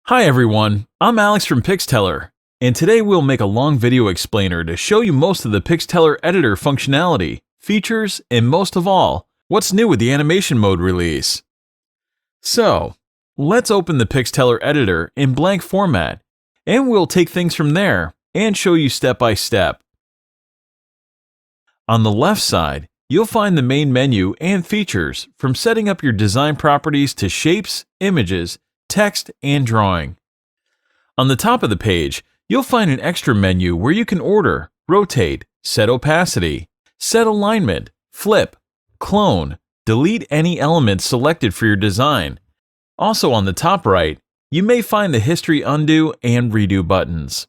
Hi everyone, I'm Alex from PixTeller, and today we'll make a long video explainer to show you most of the PixTeller editor functionality, features, and most of all, what's new with the animation mode release. So, let's open the PixTeller editor in blank format, and we'll take things from there and show you step by step. On the left side, you'll find the main menu and features from setting up your design properties to shapes, images, text, and drawing. On the top of the page, you'll find an extra menu where you can order, rotate, set opacity, set alignment, flip, clone, delete any elements selected for your design. Also on the top right, you may find the history undo and redo buttons.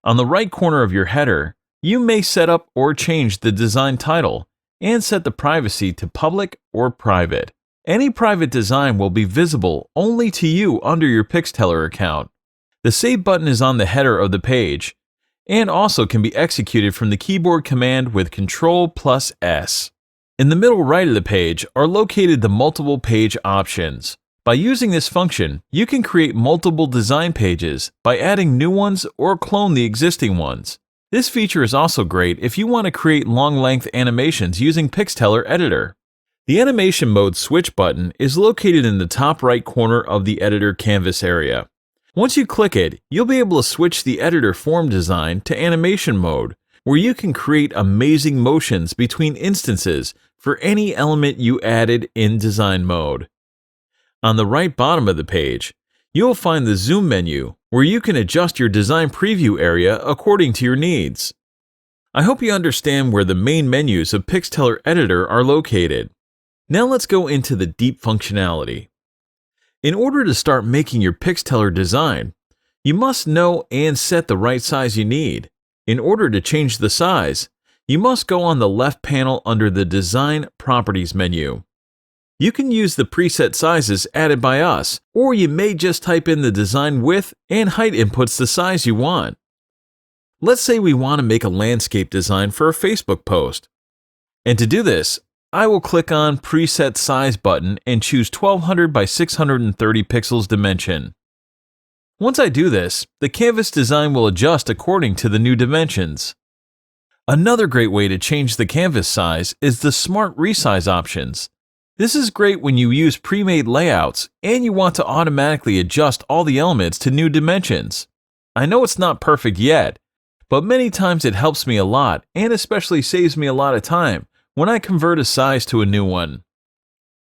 On the right corner of your header, you may set up or change the design title and set the privacy to public or private. Any private design will be visible only to you under your PixTeller account. The Save button is on the header of the page and also can be executed from the keyboard command with Ctrl+S. In the middle right of the page are located the multiple page options. By using this function, you can create multiple design pages by adding new ones or clone the existing ones. This feature is also great if you want to create long-length animations using PixTeller Editor. The Animation Mode Switch button is located in the top right corner of the editor canvas area. Once you click it, you'll be able to switch the editor form design to Animation Mode, where you can create amazing motions between instances for any element you added in Design Mode. On the right bottom of the page, you'll find the Zoom menu, where you can adjust your design preview area according to your needs. I hope you understand where the main menus of PixTeller Editor are located. Now let's go into the deep functionality. In order to start making your PixTeller design, you must know and set the right size you need. In order to change the size, you must go on the left panel under the Design Properties menu. You can use the preset sizes added by us, or you may just type in the design width and height inputs the size you want. Let's say we want to make a landscape design for a Facebook post. And to do this, I will click on Preset Size button and choose 1200 by 630 pixels dimension. Once I do this, the canvas design will adjust according to the new dimensions. Another great way to change the canvas size is the Smart Resize options. This is great when you use pre-made layouts and you want to automatically adjust all the elements to new dimensions. I know it's not perfect yet, but many times it helps me a lot and especially saves me a lot of time when I convert a size to a new one.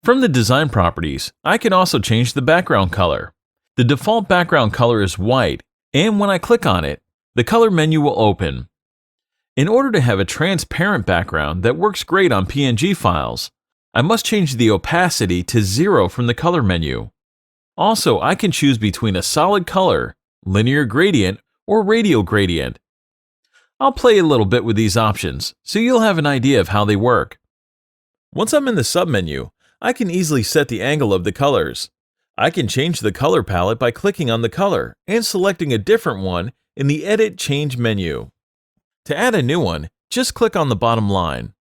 From the design properties, I can also change the background color. The default background color is white, and when I click on it, the color menu will open. In order to have a transparent background that works great on PNG files, I must change the opacity to 0 from the color menu. Also, I can choose between a solid color, linear gradient, or radial gradient. I'll play a little bit with these options, so you'll have an idea of how they work. Once I'm in the submenu, I can easily set the angle of the colors. I can change the color palette by clicking on the color and selecting a different one in the Edit Change menu. To add a new one, just click on the bottom line.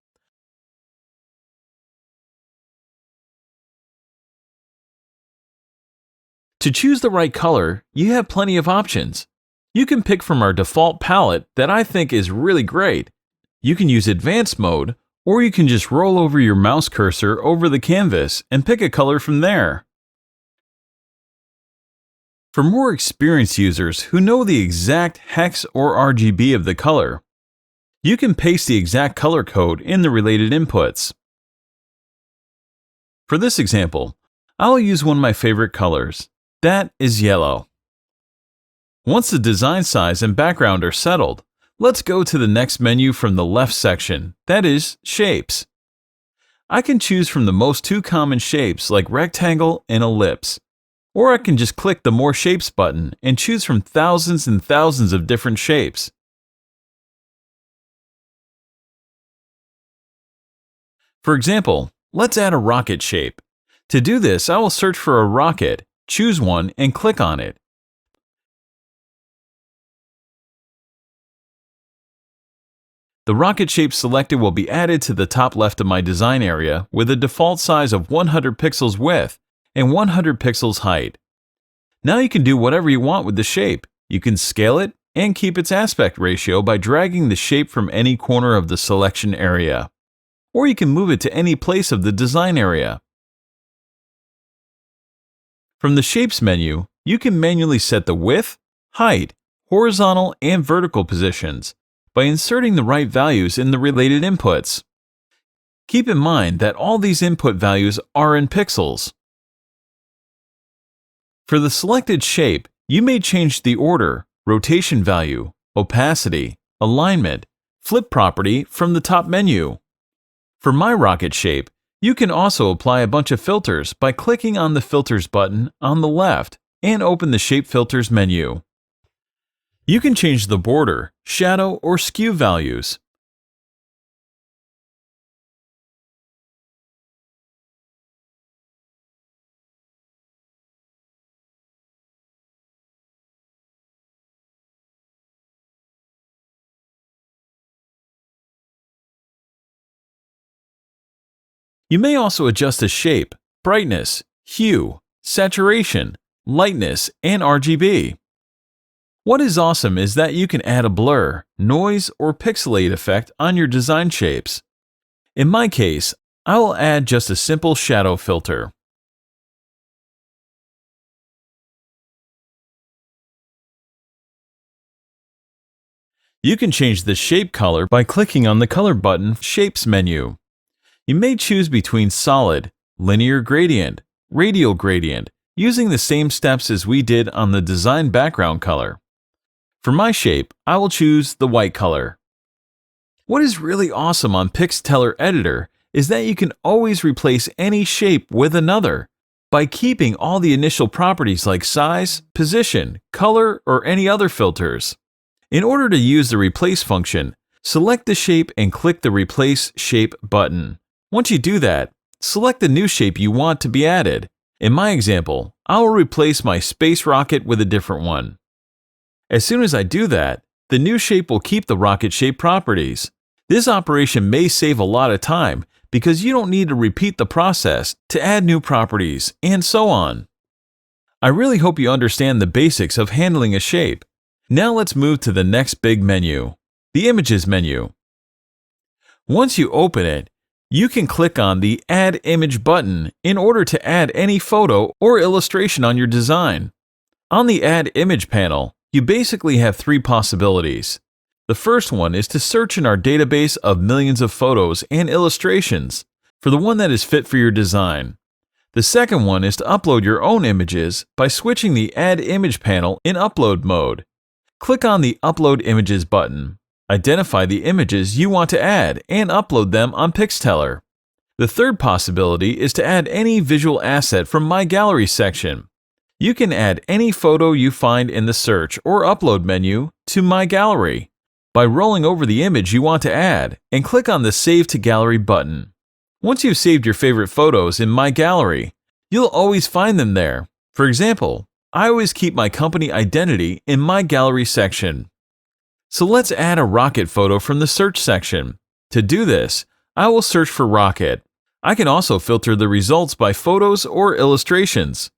To choose the right color, you have plenty of options. You can pick from our default palette that I think is really great. You can use Advanced Mode, or you can just roll over your mouse cursor over the canvas and pick a color from there. For more experienced users who know the exact hex or RGB of the color, you can paste the exact color code in the related inputs. For this example, I'll use one of my favorite colors. That is yellow. Once the design size and background are settled, let's go to the next menu from the left section, that is, Shapes. I can choose from the most two common shapes like rectangle and ellipse, or I can just click the More Shapes button and choose from thousands and thousands of different shapes. For example, let's add a rocket shape. To do this, I will search for a rocket, choose one, and click on it. The rocket shape selected will be added to the top left of my design area with a default size of 100 pixels width and 100 pixels height. Now you can do whatever you want with the shape. You can scale it and keep its aspect ratio by dragging the shape from any corner of the selection area. Or you can move it to any place of the design area. From the Shapes menu, you can manually set the width, height, horizontal, and vertical positions by inserting the right values in the related inputs. Keep in mind that all these input values are in pixels. For the selected shape, you may change the order, rotation value, opacity, alignment, flip property from the top menu. For my rocket shape, you can also apply a bunch of filters by clicking on the Filters button on the left and open the Shape Filters menu. You can change the border, shadow, or skew values. You may also adjust the shape, brightness, hue, saturation, lightness, and RGB. What is awesome is that you can add a blur, noise, or pixelate effect on your design shapes. In my case, I will add just a simple shadow filter. You can change the shape color by clicking on the Color button Shapes menu. You may choose between solid, linear gradient, radial gradient, using the same steps as we did on the design background color. For my shape, I will choose the white color. What is really awesome on PixTeller Editor is that you can always replace any shape with another by keeping all the initial properties like size, position, color, or any other filters. In order to use the Replace function, select the shape and click the Replace Shape button. Once you do that, select the new shape you want to be added. In my example, I will replace my space rocket with a different one. As soon as I do that, the new shape will keep the rocket shape properties. This operation may save a lot of time because you don't need to repeat the process to add new properties, and so on. I really hope you understand the basics of handling a shape. Now let's move to the next big menu, the Images menu. Once you open it, you can click on the Add Image button in order to add any photo or illustration on your design. On the Add Image panel, you basically have three possibilities. The first one is to search in our database of millions of photos and illustrations for the one that is fit for your design. The second one is to upload your own images by switching the Add Image panel in Upload mode. Click on the Upload Images button. Identify the images you want to add and upload them on PixTeller. The third possibility is to add any visual asset from My Gallery section. You can add any photo you find in the Search or Upload menu to My Gallery by rolling over the image you want to add and click on the Save to Gallery button. Once you've saved your favorite photos in My Gallery, you'll always find them there. For example, I always keep my company identity in My Gallery section. So let's add a rocket photo from the Search section. To do this, I will search for rocket. I can also filter the results by photos or illustrations.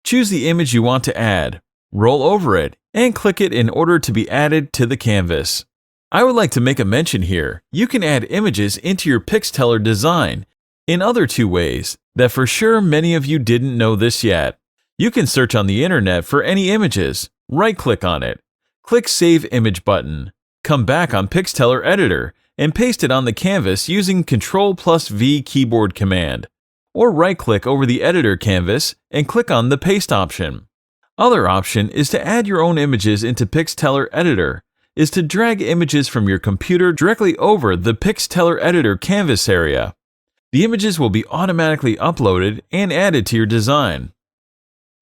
Choose the image you want to add, roll over it, and click it in order to be added to the canvas. I would like to make a mention here. You can add images into your PixTeller design in other two ways that for sure many of you didn't know this yet. You can search on the internet for any images, right-click on it, click Save Image button, come back on PixTeller Editor, and paste it on the canvas using Ctrl+V keyboard command. Or right-click over the editor canvas and click on the Paste option. Other option is to add your own images into PixTeller Editor, is to drag images from your computer directly over the PixTeller Editor canvas area. The images will be automatically uploaded and added to your design.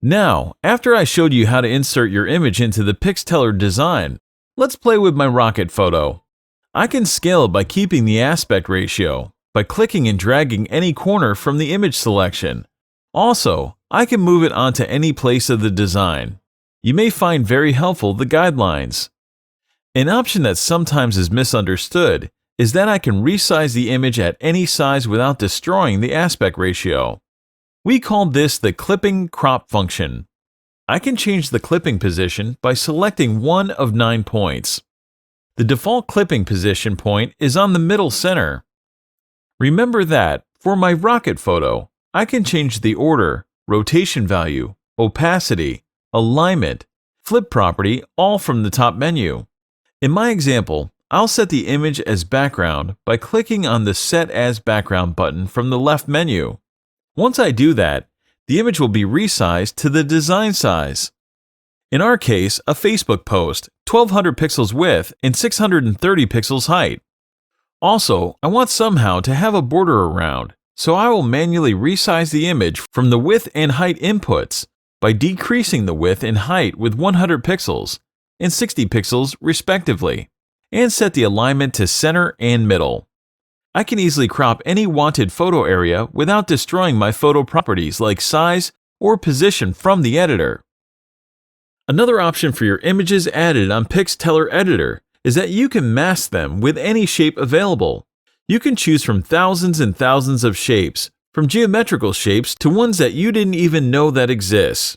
Now, after I showed you how to insert your image into the PixTeller design, let's play with my rocket photo. I can scale it by keeping the aspect ratio, by clicking and dragging any corner from the image selection. Also, I can move it onto any place of the design. You may find very helpful the guidelines. An option that sometimes is misunderstood is that I can resize the image at any size without destroying the aspect ratio. We call this the clipping crop function. I can change the clipping position by selecting one of 9 points. The default clipping position point is on the middle center. Remember that, for my rocket photo, I can change the order, rotation value, opacity, alignment, flip property all from the top menu. In my example, I'll set the image as background by clicking on the Set as Background button from the left menu. Once I do that, the image will be resized to the design size. In our case, a Facebook post, 1200 pixels width and 630 pixels height. Also, I want somehow to have a border around, so I will manually resize the image from the width and height inputs by decreasing the width and height with 100 pixels and 60 pixels respectively, and set the alignment to center and middle. I can easily crop any wanted photo area without destroying my photo properties like size or position from the editor. Another option for your images added on PixTeller Editor is that you can mask them with any shape available. You can choose from thousands and thousands of shapes, from geometrical shapes to ones that you didn't even know that exists.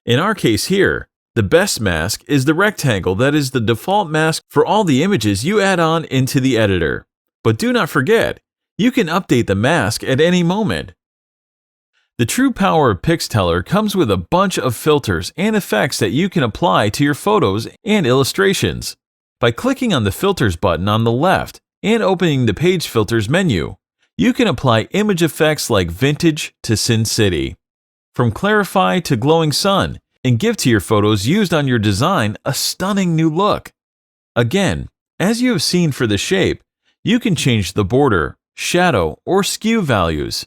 In our case here, the best mask is the rectangle that is the default mask for all the images you add on into the editor. But do not forget, you can update the mask at any moment. The true power of PixTeller comes with a bunch of filters and effects that you can apply to your photos and illustrations. By clicking on the Filters button on the left and opening the Page Filters menu, you can apply image effects like Vintage to Sin City, from Clarify to Glowing Sun, and give to your photos used on your design a stunning new look. Again, as you have seen for the shape, you can change the border, shadow, or skew values.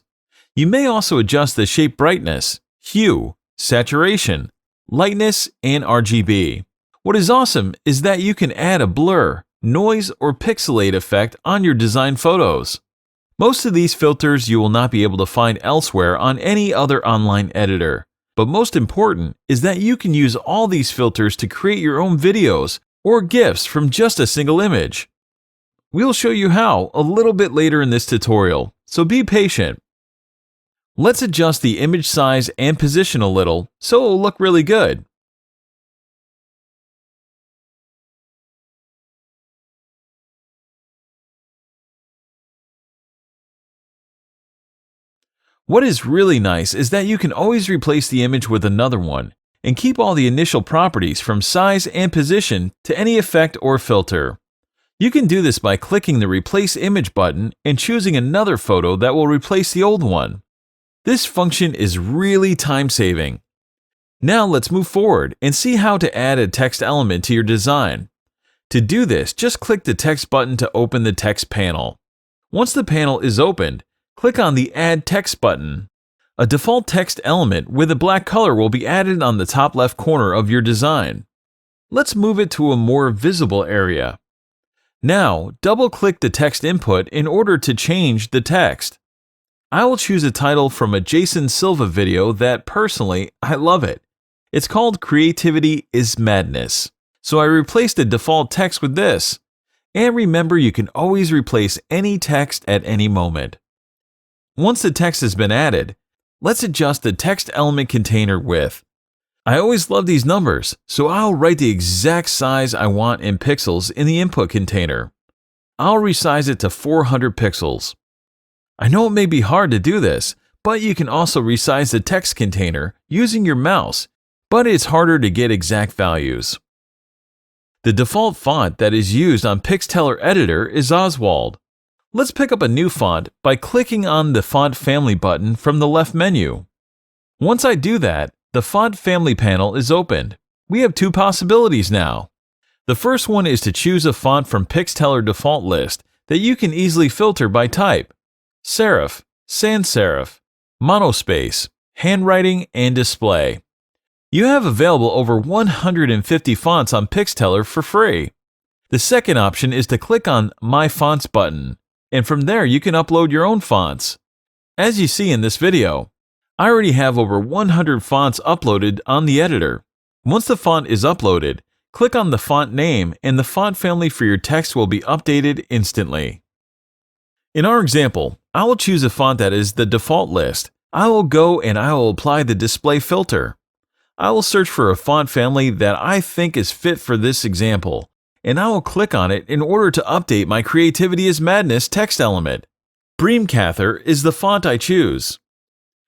You may also adjust the shape brightness, hue, saturation, lightness, and RGB. What is awesome is that you can add a blur, noise, or pixelate effect on your design photos. Most of these filters you will not be able to find elsewhere on any other online editor. But most important is that you can use all these filters to create your own videos or GIFs from just a single image. We'll show you how a little bit later in this tutorial, so be patient. Let's adjust the image size and position a little so it will look really good. What is really nice is that you can always replace the image with another one and keep all the initial properties from size and position to any effect or filter. You can do this by clicking the Replace Image button and choosing another photo that will replace the old one. This function is really time-saving. Now let's move forward and see how to add a text element to your design. To do this, just click the Text button to open the text panel. Once the panel is opened, click on the Add Text button. A default text element with a black color will be added on the top left corner of your design. Let's move it to a more visible area. Now, double-click the text input in order to change the text. I will choose a title from a Jason Silva video that, personally, I love it. It's called Creativity is Madness. So I replaced the default text with this. And remember, you can always replace any text at any moment. Once the text has been added, let's adjust the text element container width. I always love these numbers, so I'll write the exact size I want in pixels in the input container. I'll resize it to 400 pixels. I know it may be hard to do this, but you can also resize the text container using your mouse, but it's harder to get exact values. The default font that is used on PixTeller Editor is Oswald. Let's pick up a new font by clicking on the Font Family button from the left menu. Once I do that, the Font Family panel is opened. We have two possibilities now. The first one is to choose a font from PixTeller default list that you can easily filter by type: serif, sans serif, monospace, handwriting, and display. You have available over 150 fonts on PixTeller for free. The second option is to click on My Fonts button, and from there you can upload your own fonts. As you see in this video, I already have over 100 fonts uploaded on the editor. Once the font is uploaded, click on the font name and the font family for your text will be updated instantly. In our example, I will choose a font that is the default list. I will go and I will apply the display filter. I will search for a font family that I think is fit for this example, and I will click on it in order to update my Creativity is Madness text element. Breamcather is the font I choose.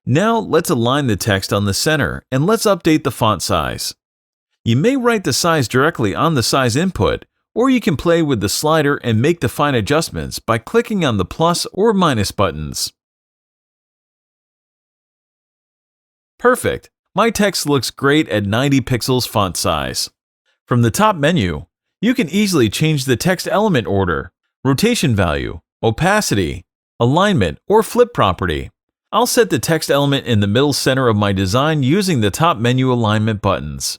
Now let's align the text on the center and let's update the font size. You may write the size directly on the size input, or you can play with the slider and make the fine adjustments by clicking on the plus or minus buttons. Perfect! My text looks great at 90 pixels font size. From the top menu, you can easily change the text element order, rotation value, opacity, alignment, or flip property. I'll set the text element in the middle center of my design using the top menu alignment buttons.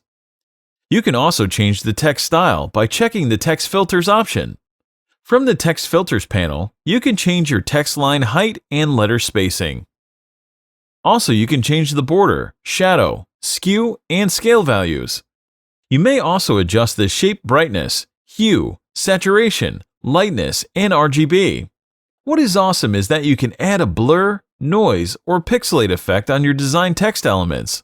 You can also change the text style by checking the Text Filters option. From the Text Filters panel, you can change your text line height and letter spacing. Also, you can change the border, shadow, skew, and scale values. You may also adjust the shape brightness, hue, saturation, lightness, and RGB. What is awesome is that you can add a blur, noise, or pixelate effect on your design text elements.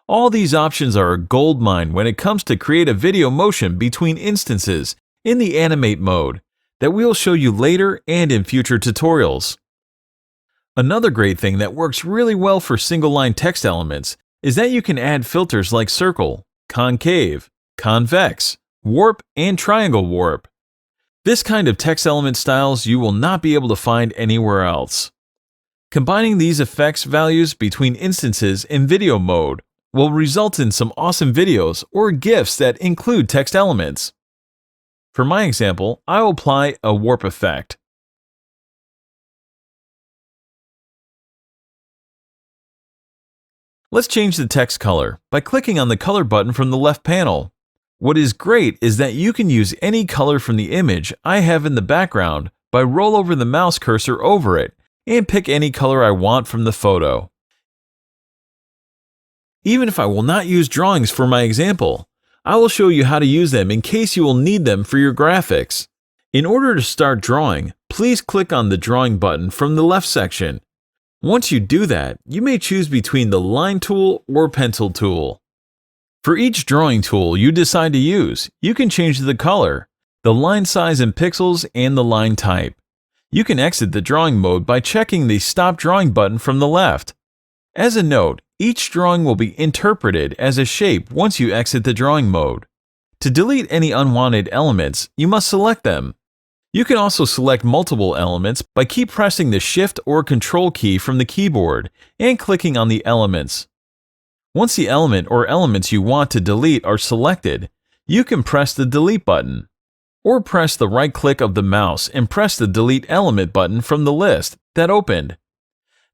All these options are a goldmine when it comes to create a video motion between instances in the animate mode that we'll show you later and in future tutorials. Another great thing that works really well for single-line text elements is that you can add filters like circle, concave, convex, warp, and triangle warp. This kind of text element styles you will not be able to find anywhere else. Combining these effects values between instances in video mode will result in some awesome videos or GIFs that include text elements. For my example, I will apply a warp effect. Let's change the text color by clicking on the color button from the left panel. What is great is that you can use any color from the image I have in the background by roll over the mouse cursor over it and pick any color I want from the photo. Even if I will not use drawings for my example, I will show you how to use them in case you will need them for your graphics. In order to start drawing, please click on the Drawing button from the left section. Once you do that, you may choose between the Line tool or Pencil tool. For each drawing tool you decide to use, you can change the color, the line size in pixels, and the line type. You can exit the drawing mode by checking the Stop Drawing button from the left. As a note, each drawing will be interpreted as a shape once you exit the drawing mode. To delete any unwanted elements, you must select them. You can also select multiple elements by keep pressing the Shift or Control key from the keyboard and clicking on the elements. Once the element or elements you want to delete are selected, you can press the Delete button, or press the right click of the mouse and press the Delete Element button from the list that opened.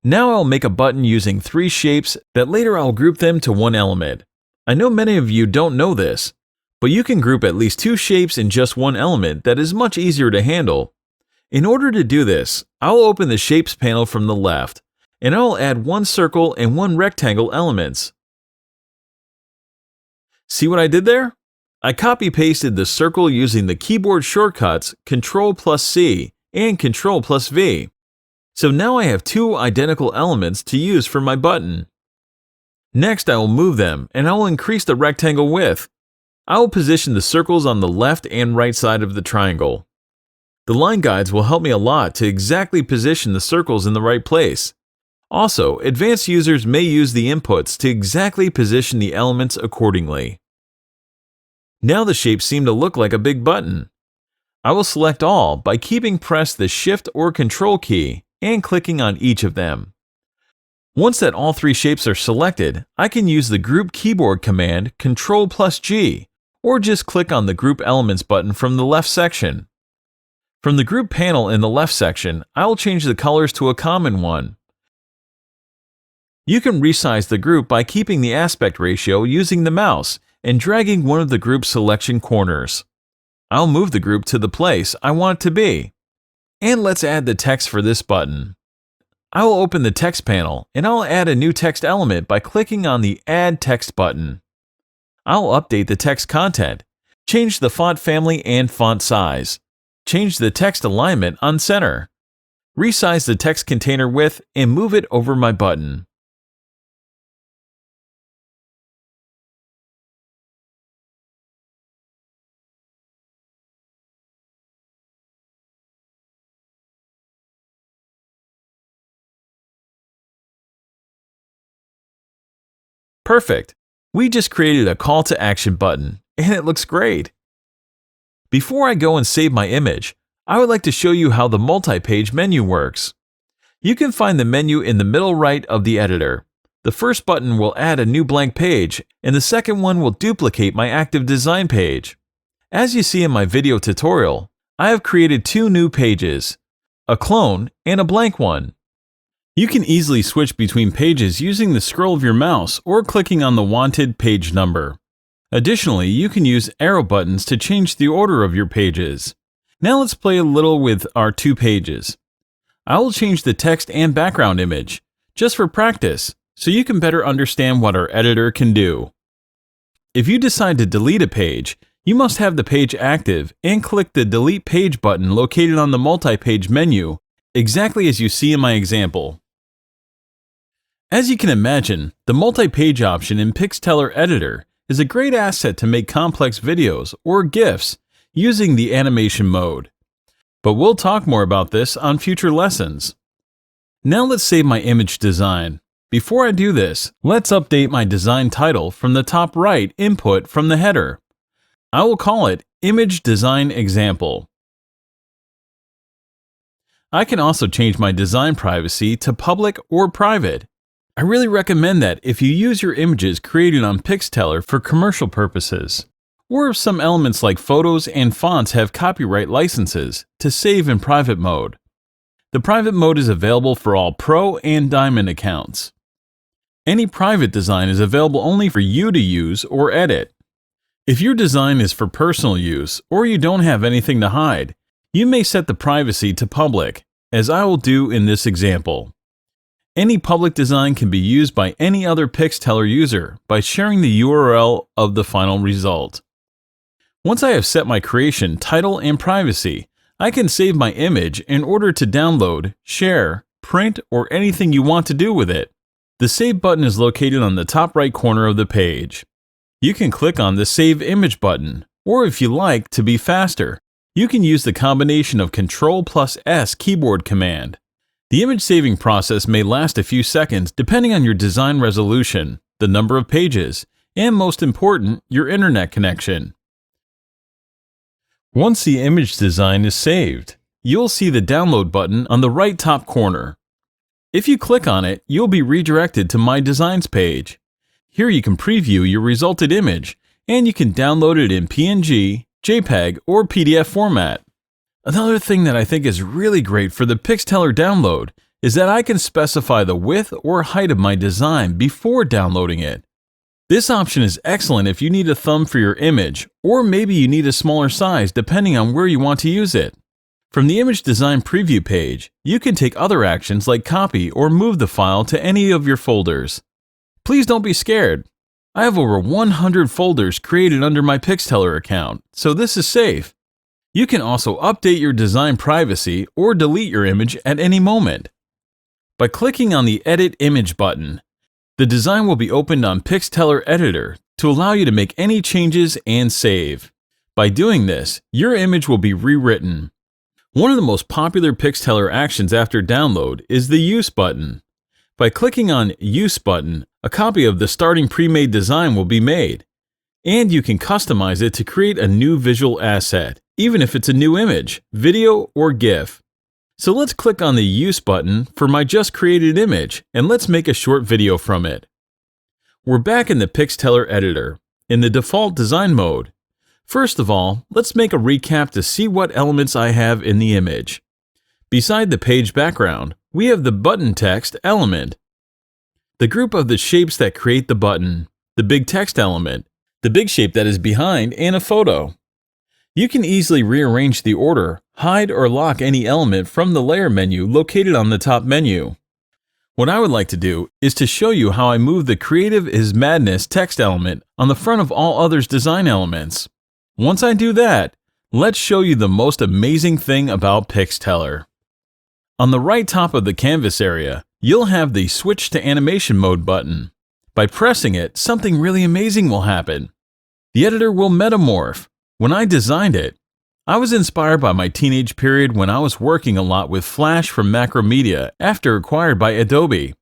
Now I'll make a button using 3 shapes that later I'll group them to one element. I know many of you don't know this, but you can group at least 2 shapes in just one element that is much easier to handle. In order to do this, I'll open the Shapes panel from the left, and I'll add 1 circle and 1 rectangle elements. See what I did there? I copy-pasted the circle using the keyboard shortcuts Ctrl+C and Ctrl+V. So now I have 2 identical elements to use for my button. Next, I will move them and I will increase the rectangle width. I will position the circles on the left and right side of the triangle. The line guides will help me a lot to exactly position the circles in the right place. Also, advanced users may use the inputs to exactly position the elements accordingly. Now the shapes seem to look like a big button. I will select all by keeping pressed the Shift or Control key and clicking on each of them. Once that all 3 shapes are selected, I can use the Group keyboard command Ctrl+G, or just click on the Group Elements button from the left section. From the Group panel in the left section, I will change the colors to a common one. You can resize the group by keeping the aspect ratio using the mouse and dragging one of the group selection corners. I'll move the group to the place I want it to be. And let's add the text for this button. I will open the Text panel and I'll add a new text element by clicking on the Add Text button. I'll update the text content, change the font family and font size, change the text alignment on center, resize the text container width, and move it over my button. Perfect! We just created a call to action button, and it looks great. Before I go and save my image, I would like to show you how the multi-page menu works. You can find the menu in the middle right of the editor. The first button will add a new blank page, and the second one will duplicate my active design page. As you see in my video tutorial, I have created two new pages, a clone and a blank one. You can easily switch between pages using the scroll of your mouse or clicking on the wanted page number. Additionally, you can use arrow buttons to change the order of your pages. Now let's play a little with our two pages. I will change the text and background image, just for practice, so you can better understand what our editor can do. If you decide to delete a page, you must have the page active and click the Delete Page button located on the multi-page menu, exactly as you see in my example. As you can imagine, the multi-page option in PixTeller Editor is a great asset to make complex videos or GIFs using the animation mode. But we'll talk more about this on future lessons. Now let's save my image design. Before I do this, let's update my design title from the top right input from the header. I will call it Image Design Example. I can also change my design privacy to public or private. I really recommend that if you use your images created on PixTeller for commercial purposes, or if some elements like photos and fonts have copyright licenses, to save in private mode. The private mode is available for all Pro and Diamond accounts. Any private design is available only for you to use or edit. If your design is for personal use or you don't have anything to hide, you may set the privacy to public, as I will do in this example. Any public design can be used by any other PixTeller user by sharing the URL of the final result. Once I have set my creation title and privacy, I can save my image in order to download, share, print, or anything you want to do with it. The Save button is located on the top right corner of the page. You can click on the Save Image button, or if you like to be faster, you can use the combination of Ctrl+S keyboard command. The image saving process may last a few seconds depending on your design resolution, the number of pages, and most important, your internet connection. Once the image design is saved, you'll see the download button on the right top corner. If you click on it, you'll be redirected to My Designs page. Here you can preview your resulted image, and you can download it in PNG, JPEG, or PDF format. Another thing that I think is really great for the PixTeller download is that I can specify the width or height of my design before downloading it. This option is excellent if you need a thumb for your image, or maybe you need a smaller size depending on where you want to use it. From the Image Design Preview page, you can take other actions like copy or move the file to any of your folders. Please don't be scared. I have over 100 folders created under my PixTeller account, so this is safe. You can also update your design privacy or delete your image at any moment. By clicking on the Edit Image button, the design will be opened on PixTeller Editor to allow you to make any changes and save. By doing this, your image will be rewritten. One of the most popular PixTeller actions after download is the Use button. By clicking on Use button, a copy of the starting pre-made design will be made, and you can customize it to create a new visual asset, even if it's a new image, video, or GIF. So let's click on the Use button for my just created image, and let's make a short video from it. We're back in the PixTeller editor, in the default design mode. First of all, let's make a recap to see what elements I have in the image. Beside the page background, we have the button text element, the group of the shapes that create the button, the big text element, the big shape that is behind, and a photo. You can easily rearrange the order, hide or lock any element from the layer menu located on the top menu. What I would like to do is to show you how I move the Creative is Madness text element on the front of all others design elements. Once I do that, let's show you the most amazing thing about PixTeller. On the right top of the canvas area, you'll have the Switch to Animation Mode button. By pressing it, something really amazing will happen. The editor will metamorph. When I designed it, I was inspired by my teenage period when I was working a lot with Flash from Macromedia after acquired by Adobe.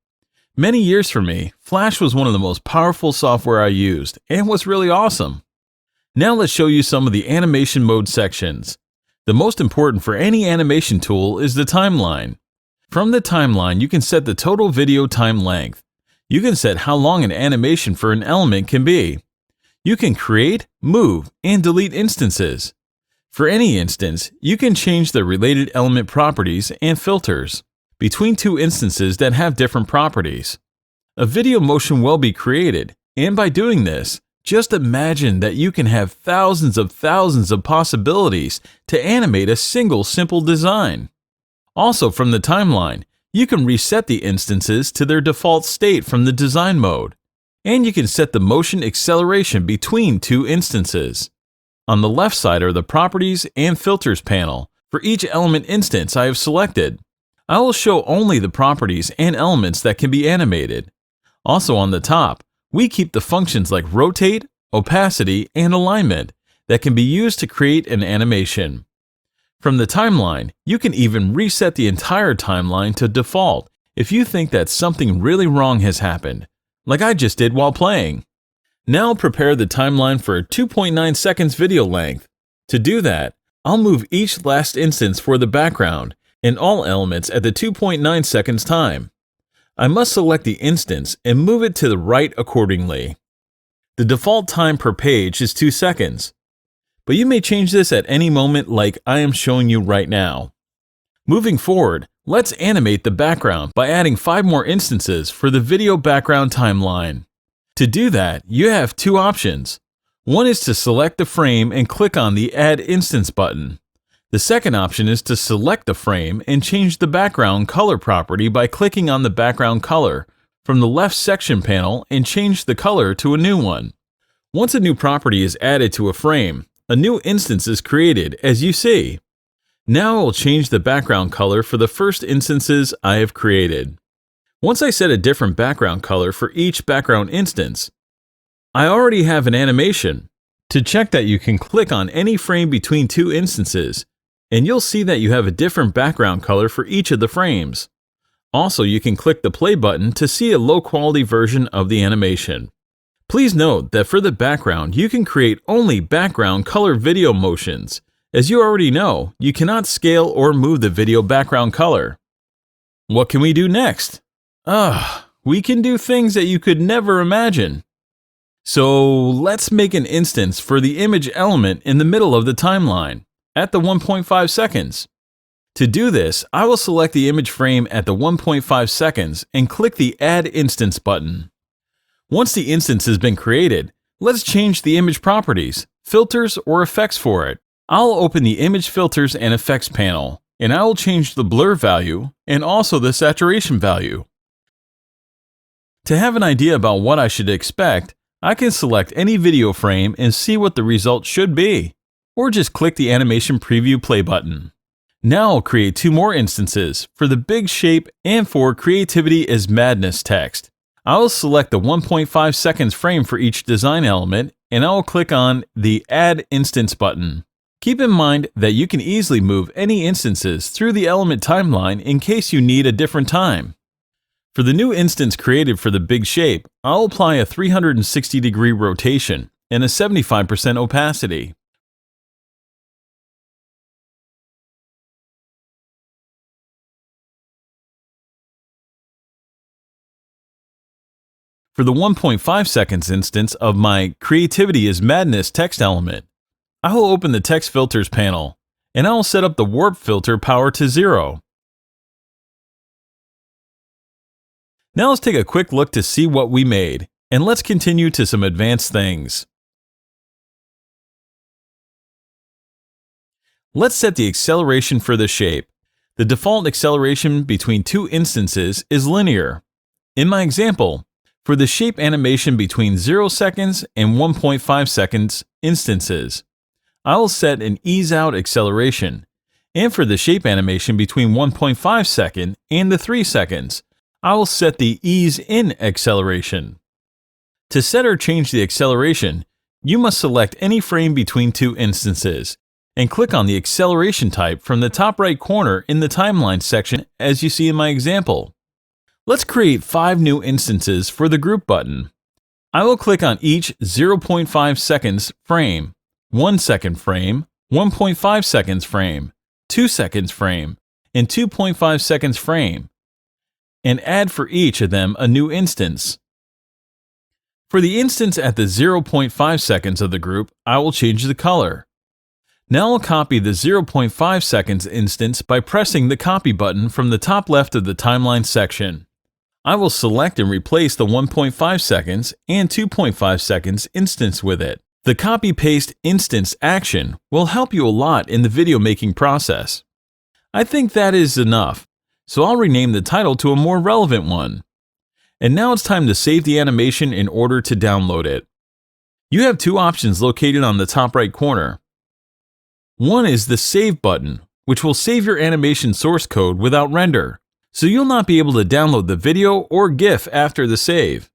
Many years for me, Flash was one of the most powerful software I used and was really awesome. Now let's show you some of the animation mode sections. The most important for any animation tool is the timeline. From the timeline, you can set the total video time length. You can set how long an animation for an element can be. You can create, move, and delete instances. For any instance, you can change the related element properties and filters between two instances that have different properties. A video motion will be created, and by doing this, just imagine that you can have thousands of possibilities to animate a single simple design. Also, from the timeline, you can reset the instances to their default state from the design mode, and you can set the motion acceleration between two instances. On the left side are the Properties and Filters panel for each element instance I have selected. I will show only the properties and elements that can be animated. Also on the top, we keep the functions like rotate, opacity, and alignment that can be used to create an animation. From the timeline, you can even reset the entire timeline to default if you think that something really wrong has happened, like I just did while playing. Now prepare the timeline for a 2.9 seconds video length. To do that, I'll move each last instance for the background and all elements at the 2.9 seconds time. I must select the instance and move it to the right accordingly. The default time per page is 2 seconds, but you may change this at any moment like I am showing you right now. Moving forward, let's animate the background by adding 5 more instances for the video background timeline. To do that, you have 2 options. One is to select the frame and click on the Add Instance button. The second option is to select the frame and change the background color property by clicking on the background color from the left section panel and change the color to a new one. Once a new property is added to a frame, a new instance is created, as you see. Now I will change the background color for the first instances I have created. Once I set a different background color for each background instance, I already have an animation. To check that, you can click on any frame between 2 instances, and you'll see that you have a different background color for each of the frames. Also, you can click the play button to see a low-quality version of the animation. Please note that for the background, you can create only background color video motions. As you already know, you cannot scale or move the video background color. What can we do next? We can do things that you could never imagine. So let's make an instance for the image element in the middle of the timeline, at the 1.5 seconds. To do this, I will select the image frame at the 1.5 seconds and click the Add Instance button. Once the instance has been created, let's change the image properties, filters, or effects for it. I'll open the Image Filters and Effects panel, and I will change the blur value and also the saturation value. To have an idea about what I should expect, I can select any video frame and see what the result should be, or just click the Animation Preview Play button. Now I'll create 2 more instances for the big shape and for Creativity is Madness text. I will select the 1.5 seconds frame for each design element, and I will click on the Add Instance button. Keep in mind that you can easily move any instances through the element timeline in case you need a different time. For the new instance created for the big shape, I'll apply a 360-degree rotation and a 75% opacity. For the 1.5 seconds instance of my Creativity is Madness text element, I will open the Text Filters panel, and I will set up the Warp filter power to 0. Now let's take a quick look to see what we made, and let's continue to some advanced things. Let's set the acceleration for the shape. The default acceleration between 2 instances is linear. In my example, for the shape animation between 0 seconds and 1.5 seconds instances, I will set an ease out acceleration, and for the shape animation between 1.5 second and the 3 seconds, I will set the ease in acceleration. To set or change the acceleration, you must select any frame between 2 instances, and click on the acceleration type from the top right corner in the timeline section as you see in my example. Let's create 5 new instances for the group button. I will click on each 0.5 seconds frame, 1 second frame, 1.5 seconds frame, 2 seconds frame, and 2.5 seconds frame, and add for each of them a new instance. For the instance at the 0.5 seconds of the group, I will change the color. Now I'll copy the 0.5 seconds instance by pressing the copy button from the top left of the timeline section. I will select and replace the 1.5 seconds and 2.5 seconds instance with it. The copy-paste instance action will help you a lot in the video making process. I think that is enough, so I'll rename the title to a more relevant one. And now it's time to save the animation in order to download it. You have 2 options located on the top right corner. One is the Save button, which will save your animation source code without render, so you'll not be able to download the video or GIF after the save.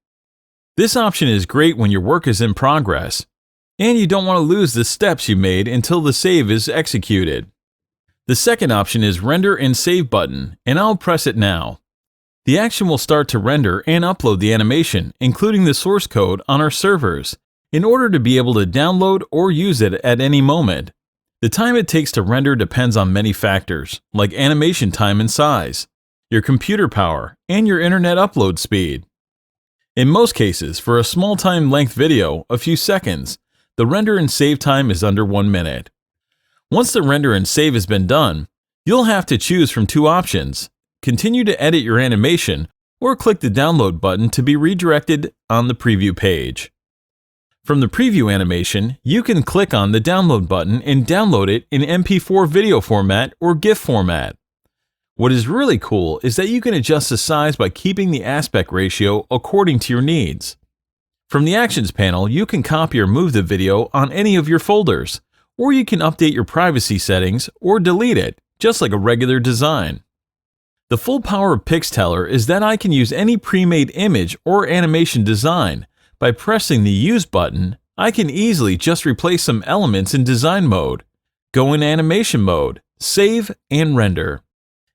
This option is great when your work is in progress, and you don't want to lose the steps you made until the save is executed. The second option is Render and Save button, and I'll press it now. The action will start to render and upload the animation, including the source code, on our servers, in order to be able to download or use it at any moment. The time it takes to render depends on many factors, like animation time and size, your computer power, and your internet upload speed. In most cases, for a small time length video, a few seconds, the render and save time is under 1 minute. Once the render and save has been done, you'll have to choose from 2 options: continue to edit your animation, or click the download button to be redirected on the preview page. From the preview animation, you can click on the download button and download it in MP4 video format or GIF format. What is really cool is that you can adjust the size by keeping the aspect ratio according to your needs. From the Actions panel, you can copy or move the video on any of your folders, or you can update your privacy settings or delete it, just like a regular design. The full power of PixTeller is that I can use any pre-made image or animation design. By pressing the Use button, I can easily just replace some elements in design mode, go in animation mode, save, and render.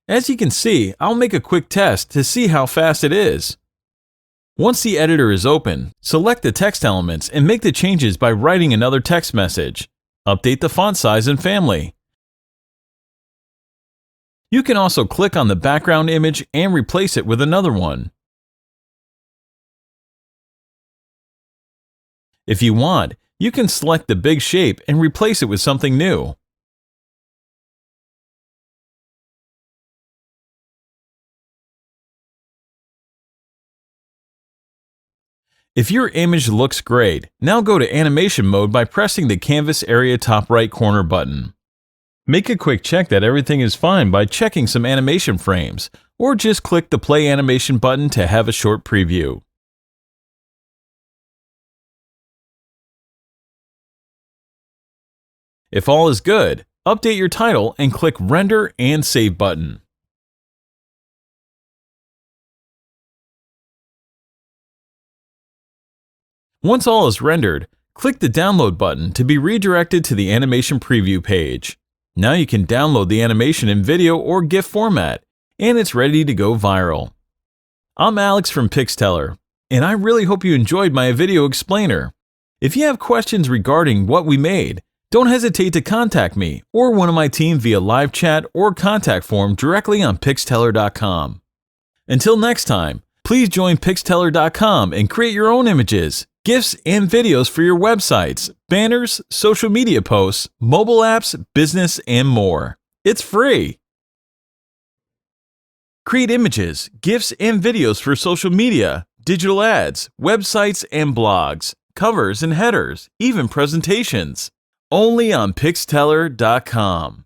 As you can see, I'll make a quick test to see how fast it is. Once the editor is open, select the text elements and make the changes by writing another text message. Update the font size and family. You can also click on the background image and replace it with another one. If you want, you can select the big shape and replace it with something new. If your image looks great, now go to animation mode by pressing the canvas area top right corner button. Make a quick check that everything is fine by checking some animation frames, or just click the play animation button to have a short preview. If all is good, update your title and click Render and Save button. Once all is rendered, click the Download button to be redirected to the animation preview page. Now you can download the animation in video or GIF format, and it's ready to go viral. I'm Alex from PixTeller, and I really hope you enjoyed my video explainer. If you have questions regarding what we made, don't hesitate to contact me or one of my team via live chat or contact form directly on PixTeller.com. Until next time, please join PixTeller.com and create your own images, GIFs, and videos for your websites, banners, social media posts, mobile apps, business, and more. It's free! Create images, GIFs, and videos for social media, digital ads, websites, and blogs, covers and headers, even presentations. Only on PixTeller.com.